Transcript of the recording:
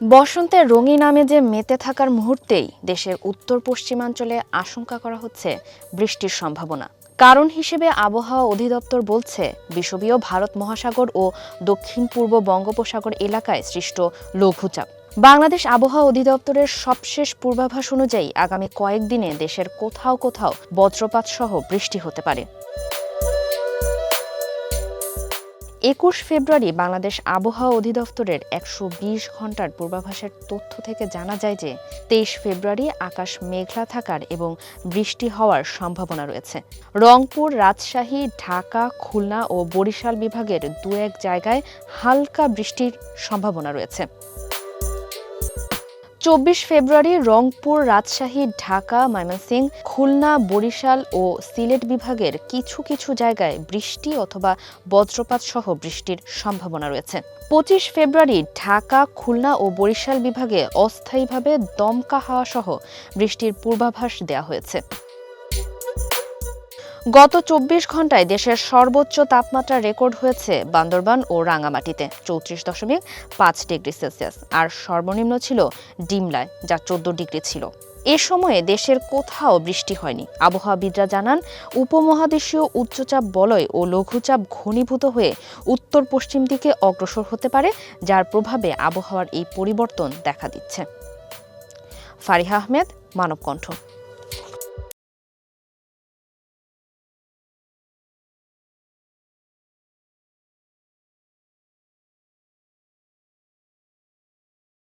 বসন্তের রঙিন আমেজে মেতে থাকার মুহূর্তেই দেশের উত্তর পশ্চিমাঞ্চলে আশঙ্কা করা হচ্ছে বৃষ্টির সম্ভাবনা। কারণ হিসেবে আবহাওয়া অধিদপ্তর বলছে, বিষুবীয় ভারত মহাসাগর ও দক্ষিণ পূর্ব বঙ্গোপসাগর এলাকায় সৃষ্ট লঘুচাপ। বাংলাদেশ আবহাওয়া অধিদপ্তরের সবশেষ পূর্বাভাস অনুযায়ী আগামী কয়েকদিনে দেশের কোথাও কোথাও বজ্রপাত সহ বৃষ্টি হতে পারে। ২১ ফেব্রুয়ারি বাংলাদেশ আবহাওয়া অধিদপ্তরের ১২০ ঘন্টার পূর্বাভাসের তথ্য থেকে জানা যায় যে ২৩ ফেব্রুয়ারি আকাশ মেঘলা থাকার এবং বৃষ্টি হওয়ার সম্ভাবনা রয়েছে। রংপুর, রাজশাহী, ঢাকা, খুলনা ও বরিশাল বিভাগের ২-১ জায়গায় হালকা বৃষ্টির সম্ভাবনা রয়েছে। ২৪ ফেব্রুয়ারি রংপুর, রাজশাহী, ঢাকা, ময়মনসিংহ, খুলনা, বরিশাল ও সিলেট বিভাগের কিছু কিছু জায়গায় বৃষ্টি অথবা বজ্রপাত সহ বৃষ্টির সম্ভাবনা রয়েছে। ২৫ ফেব্রুয়ারি ঢাকা, খুলনা ও বরিশাল বিভাগে অস্থায়ীভাবে দমকা হাওয়া সহ বৃষ্টির পূর্বাভাস দেওয়া হয়েছে। গত ২৪ ঘন্টায় দেশের সর্বোচ্চ তাপমাত্রা রেকর্ড হয়েছে বান্দরবান ও রাঙামাটিতে ৩৪.৫ ডিগ্রি সেলসিয়াস, আর সর্বনিম্ন ছিল ডিমলায়, যা ১৪ ডিগ্রি ছিল। এ সময়ে দেশের কোথাও বৃষ্টি হয়নি। আবহাওয়াবিদরা জানান, উপমহাদেশীয় উচ্চচাপ বলয় ও লঘুচাপ ঘনীভূত হয়ে উত্তর পশ্চিম দিকে অগ্রসর হতে পারে, যার প্রভাবে আবহাওয়ার এই পরিবর্তন দেখা দিচ্ছে। ফারিহা আহমেদ, মানবকণ্ঠ।